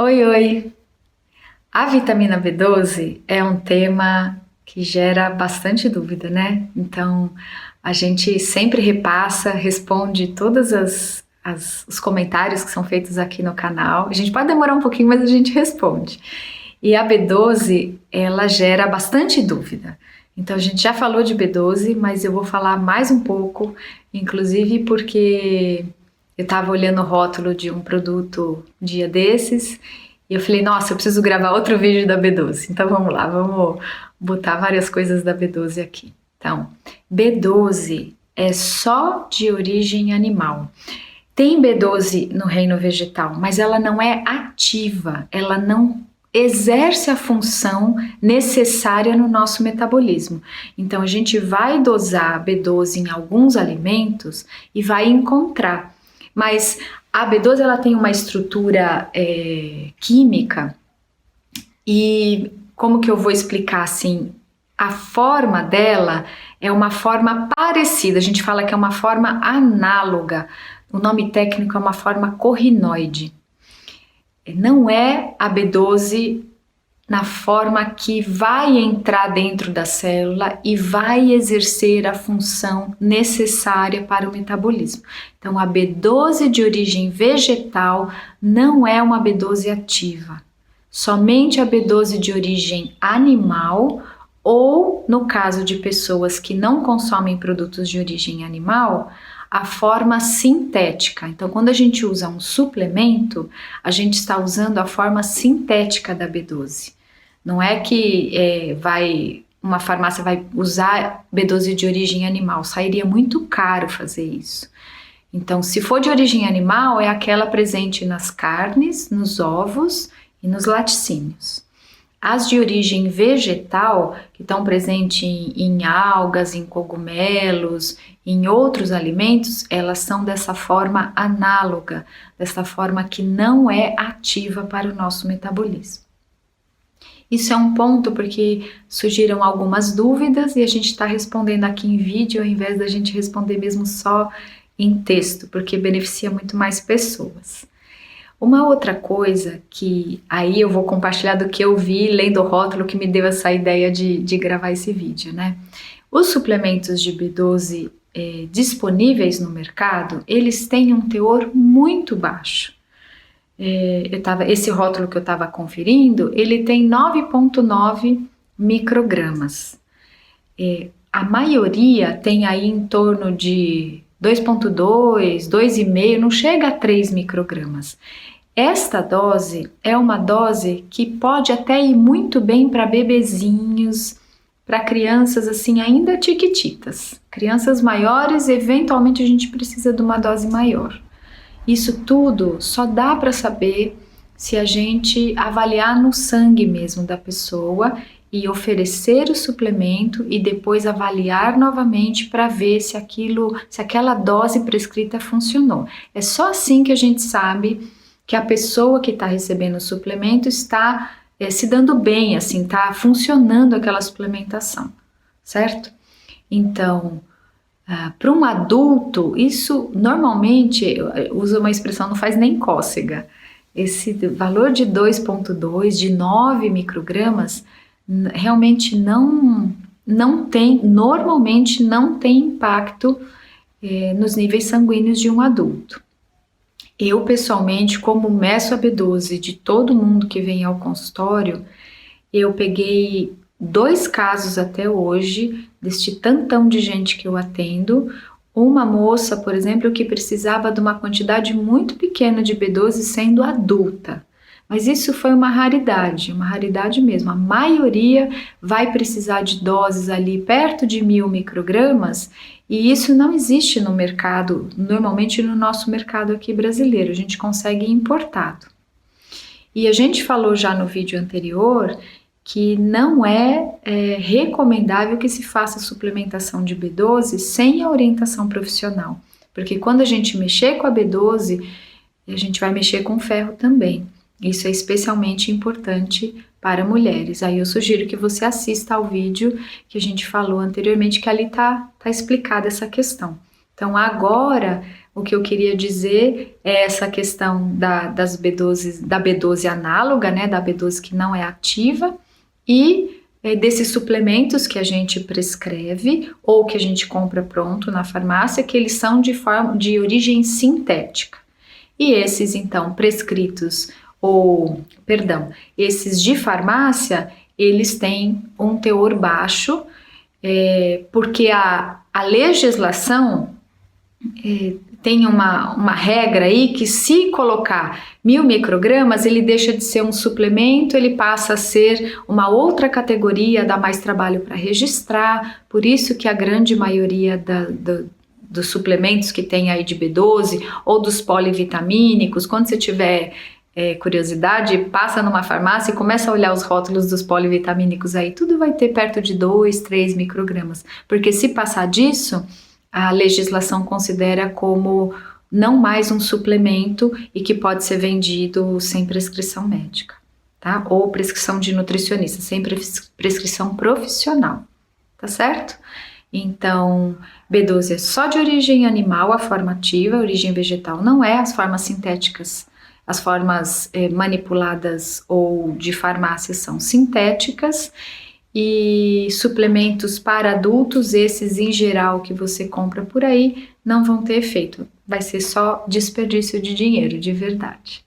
Oi, oi! A vitamina B12 é um tema que gera bastante dúvida, né? Então, a gente sempre repassa, responde todos os comentários que são feitos aqui no canal. A gente pode demorar um pouquinho, mas a gente responde. E a B12, ela gera bastante dúvida. Então, a gente já falou de B12, mas eu vou falar mais um pouco, inclusive porque eu estava olhando o rótulo de um produto um dia desses e eu falei, nossa, eu preciso gravar outro vídeo da B12. Então vamos lá, vamos botar várias coisas da B12 aqui. Então, B12 é só de origem animal. Tem B12 no reino vegetal, mas ela não é ativa, ela não exerce a função necessária no nosso metabolismo. Então a gente vai dosar B12 em alguns alimentos e vai encontrar. Mas a B12 ela tem uma estrutura química e como que eu vou explicar assim? A forma dela é uma forma parecida, a gente fala que é uma forma análoga, o nome técnico é uma forma corrinoide. Não é a B12 na forma que vai entrar dentro da célula e vai exercer a função necessária para o metabolismo. Então, a B12 de origem vegetal não é uma B12 ativa. Somente a B12 de origem animal ou, no caso de pessoas que não consomem produtos de origem animal, a forma sintética. Então, quando a gente usa um suplemento, a gente está usando a forma sintética da B12. Não é que uma farmácia vai usar B12 de origem animal, sairia muito caro fazer isso. Então, se for de origem animal, é aquela presente nas carnes, nos ovos e nos laticínios. As de origem vegetal, que estão presentes em algas, em cogumelos, em outros alimentos, elas são dessa forma análoga, dessa forma que não é ativa para o nosso metabolismo. Isso é um ponto porque surgiram algumas dúvidas e a gente está respondendo aqui em vídeo ao invés da gente responder mesmo só em texto, porque beneficia muito mais pessoas. Uma outra coisa que aí eu vou compartilhar do que eu vi lendo o rótulo que me deu essa ideia de gravar esse vídeo, né? Os suplementos de B12 disponíveis no mercado, eles têm um teor muito baixo. Esse rótulo que eu estava conferindo, ele tem 9,9 microgramas. A maioria tem aí em torno de 2,2, 2,5, não chega a 3 microgramas. Esta dose é uma dose que pode até ir muito bem para bebezinhos, para crianças assim ainda tiquititas. Crianças maiores, eventualmente a gente precisa de uma dose maior. Isso tudo só dá para saber se a gente avaliar no sangue mesmo da pessoa e oferecer o suplemento e depois avaliar novamente para ver se aquela dose prescrita funcionou. É só assim que a gente sabe que a pessoa que está recebendo o suplemento está se dando bem, assim, está funcionando aquela suplementação, certo? Então, para um adulto, isso normalmente, usa uma expressão, não faz nem cócega. Esse valor de 2,2, de 9 microgramas, realmente normalmente não tem impacto nos níveis sanguíneos de um adulto. Eu, pessoalmente, como meço a B12 de todo mundo que vem ao consultório, eu peguei 2 casos até hoje, deste tantão de gente que eu atendo. Uma moça, por exemplo, que precisava de uma quantidade muito pequena de B12 sendo adulta. Mas isso foi uma raridade mesmo. A maioria vai precisar de doses ali perto de 1.000 microgramas e isso não existe no mercado, normalmente no nosso mercado aqui brasileiro, a gente consegue importado. E a gente falou já no vídeo anterior que não é recomendável que se faça suplementação de B12 sem a orientação profissional, porque quando a gente mexer com a B12, a gente vai mexer com ferro também. Isso é especialmente importante para mulheres. Aí eu sugiro que você assista ao vídeo que a gente falou anteriormente, que ali tá explicada essa questão. Então agora o que eu queria dizer é essa questão das B12, da B12 análoga, né, da B12 que não é ativa, e desses suplementos que a gente prescreve ou que a gente compra pronto na farmácia, que eles são de origem sintética. E esses, então, prescritos, esses de farmácia, eles têm um teor baixo, porque a legislação tem uma regra aí que se colocar 1000 microgramas, ele deixa de ser um suplemento, ele passa a ser uma outra categoria, dá mais trabalho para registrar, por isso que a grande maioria dos suplementos que tem aí de B12 ou dos polivitamínicos, quando você tiver curiosidade, passa numa farmácia e começa a olhar os rótulos dos polivitamínicos aí, tudo vai ter perto de 2, 3 microgramas, porque se passar disso, a legislação considera como não mais um suplemento e que pode ser vendido sem prescrição médica, tá? Ou prescrição de nutricionista, sem prescrição profissional, tá certo? Então, B12 é só de origem animal, a forma ativa, a origem vegetal não é, as formas sintéticas, as formas manipuladas ou de farmácia são sintéticas, e suplementos para adultos, esses em geral que você compra por aí, não vão ter efeito. Vai ser só desperdício de dinheiro, de verdade.